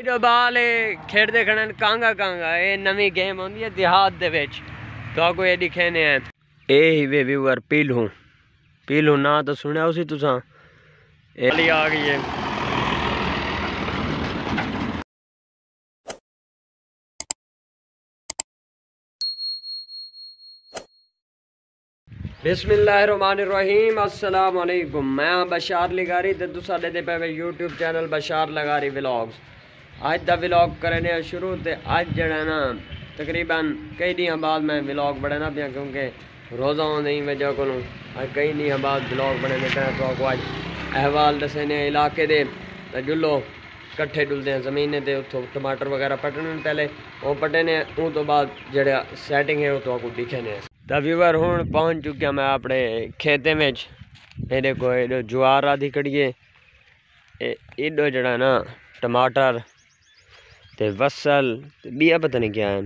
बाल खेडते खड़न कांगा कांगा ये नवी गेम होंदी है देहात दे विच तो को ये दिखेने हैं ए ही वे व्यूअर पीलू ना तो सुनया उसी तुसा ए आ गई है। बिस्मिल्लाहिर्रहमानिर्रहीम अस्सलाम वालेकुम। मैं बशार लगारी ते तुसा दे पे यूट्यूब चैनल बशार लगारी व्लॉग्स। आज दा व्लॉग करने शुरू ते आज जड़ा ना तकरीबन कई दिन बाद मैं व्लॉग बनाना पिया क्योंकि रोज़ा नहीं वजह को आज कई दिन बाद व्लॉग बनाने पे तो आपको आज अहवाल दसने इलाके दे जुल्लो कट्ठे डुलते हैं ज़मीन ते उतो टमाटर वगैरह पटने पहले वो पटे ने उस तो बाद जड़ा सैटिंग है वो तो आपको दिखे ने। तो व्यूअर हूँ पहुँच चुकिया मैं अपने खेते में। ये देखो एडो ज्वार आदि कड़िए एडो जड़ा ना टमाटर ते फसल बिया पता नहीं क्या है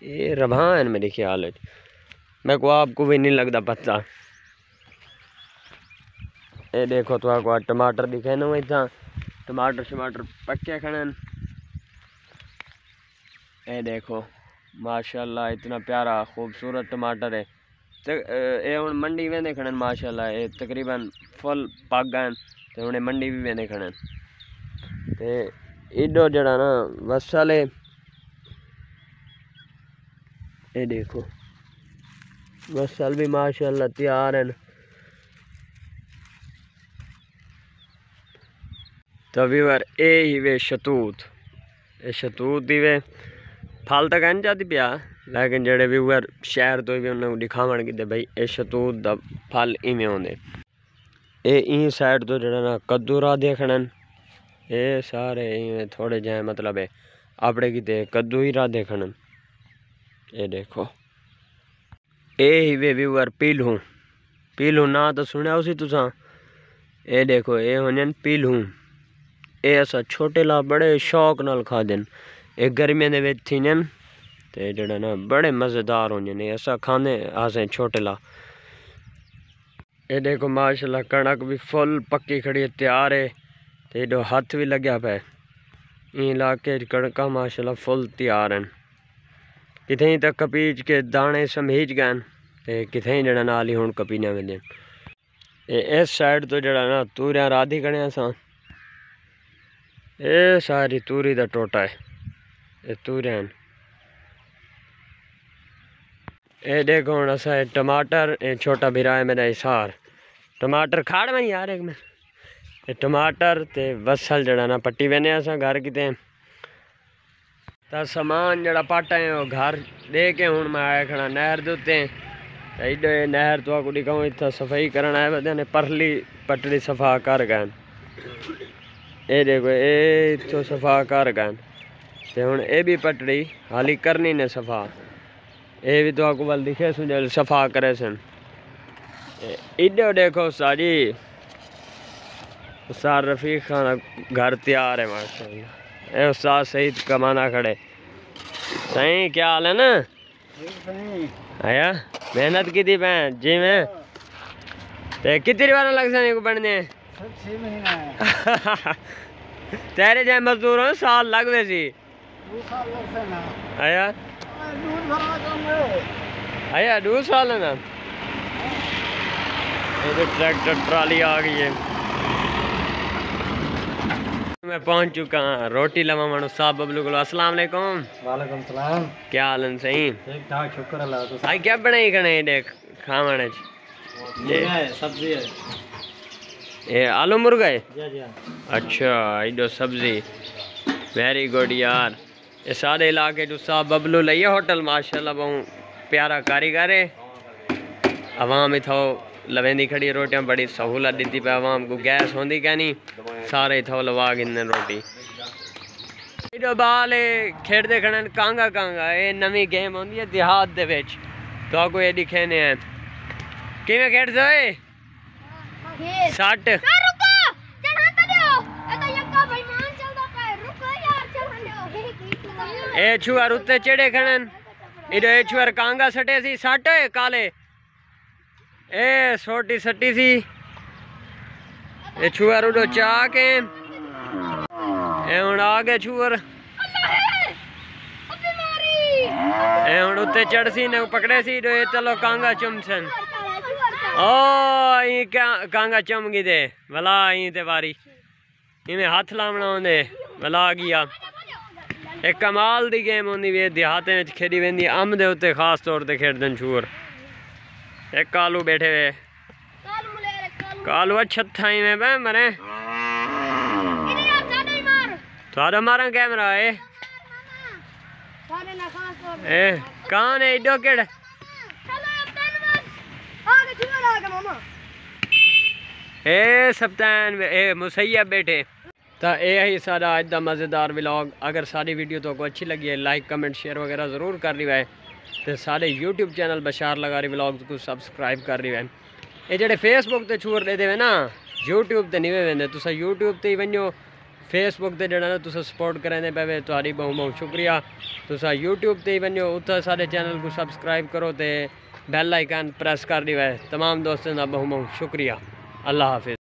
ये रभा है मेरे ख्याल मैं को आपको भी नहीं लगता पता। ये देखो तो आपको टमाटर दिखे ना इतना टमाटर शमाटर पक्के खड़न। ये देखो माशाल्लाह इतना प्यारा खूबसूरत टमाटर है। ये हूँ मंडी वेंदे खड़न माशाल्लाह ये तकरीबन फुल पक गए तो उन्हें मंडी भी वेंदे खड़न। ते इडो जड़ा ना फसल है ये देखो फसल भी माशाल्लाह तैयार है। तो व्यूअर ये ही वे शतूत ये शतूत ही वे फल तक नहीं जाती पिया लेकिन जड़े व्यूअर शहर तो भी उन्हें दिखावन कि भाई ये शतूत दा फल इवें होंदे। ये ई साइड तो जड़ा ना कद्दू रा देखणन ये सारे इवें थोड़े जाए मतलब है अपने किते कद्दू ही रा देखणन। ये देखो ये ही वे व्यूअर पीलू ना तो सुनया उसी तुसा ये देखो ये होने पीलू ये असा छोटे ला बड़े शौक नाल खा देन ये गर्मियों दे विच थीन ते जड़ा ना बड़े मज़ेदार होंगे ने ऐसा खाने आसे छोटे ला। ये देखो माशाल्लाह कणक भी फुल पक्की खड़ी है तैयार है ते जो हाथ भी लग्या पे इलाके कणका माशाल्लाह फुल तैयार हैं। कितें तक कपीज के दाने समीज गए ते कितें जड़ा नाल ही हुण कपीने वेंदे। इस साइड तो जड़ा ना तूरिया राधी कने असा ये सारी तूरी दा टोटा है ये तूरिया ये देखो हूँ असा टमाटर ये छोटा भिरा है मेरा इसार टमाटर खाड़ में यार एक में ये टमाटर ते फसल जड़ा ना पट्टी वेने असा घर किते ता सामान जड़ा पाटा है वो घर दे के हूँ मैं आया खड़ा नहर दे उत्ते इडो नहर तो आपको दिखाऊँ इतना सफाई करना है बदे ने परली पटड़ी सफा कर गए ये देखो ये तो सफा कर गए ते हुण ये भी पटड़ी हाली करनी ने सफा ये भी तो आपको बल दिखे सुन सफा करे सन। इधर देखो साजी उस्ताद रफीक खाना घर तैयार है माशाल्लाह। ये उस्ताद सही कमाना खड़े सही क्या हाल है ना आया मेहनत की थी मैं जी में ते कितनी बार लग जाने को बनने तेरे जाए मजदूर हो साल लग वैसी आया आया 2 साल है ना। ये तो ट्रैक्टर ट्राली आ गई है मैं पहुंच चुका हूँ रोटी लवा मनु साहब बबलू को अस्सलाम वालेकुम। वालेकुम सलाम क्या हाल है सही ठीक ठाक शुक्र अल्लाह तो भाई क्या बनाई कने देख खावाने ये सब्जी है ये आलू मुर्गा है जी जी अच्छा इधर सब्जी वेरी गुड यार। ये सारे इलाके जो साहब बबलू लइए होटल माशाल्लाह बहुत प्यारा कारीगर है। आवाम इथो लवेंदी खड़ी रोटियां बड़ी सहूलत दी पे आवाम को गैस होंदी क्या नहीं सारे इथो लवा गिन रोटी इधर बाल खेडते खड़न कांगा कांगा ये नवी गेम होंदी है देहात दे विच तो आपको ये दिखेने हैं किवें खेड सोए 60 ए छुआर उत्ते चढ़े खड़न इधर ए छुआर कांगा सटे सी 60 काले ए छोटी सटी सी ए छुआर उडो चा के हुण आ गए छूर हुण उत्ते चढ़सी ने पकड़े सी चलो कांगा चुमसन ओ कांगा चुम गई दे भला ते वारी इवें हाथ लावना होंदे भला आ गया एक कमाल दी गेम होंदी वे देहातें विच खेडी वेंदी अम दे उत्ते खास तौर ते खेडदन छूर एक कालू बैठे वे कालू छत्था इवें बे मरे थोड़ा मारा कैमरा ए कौन है इडो केड़ ए सप्तान ए मुसैयब बैठे तो यह ही सारा अज का मज़ेदार व्लॉग। अगर सारी वीडियो तो अच्छी लगी है लाइक कमेंट शेयर वगैरह ज़रूर कर रही है तो सारे यूट्यूब चैनल बशार लगारी व्लॉग्स को सब्सक्राइब कर रही है। ये जेडे फेसबुक ते छूर दे देवे ना यूट्यूब ते नहीं वेंदे तुसा यूट्यूब ते ही वञो फेसबुक ते जड़ा ना तुसा सपोर्ट करेंदे पे तुहारी बहुत बहुत शुक्रिया। तुसा यूट्यूब ते ही वञो उत्थे सारे चैनल को सब्सक्राइब करो तो बेल आइकन प्रेस कर दी है। तमाम दोस्तों का बहुत बहुत शुक्रिया। अल्लाह हाफिज़।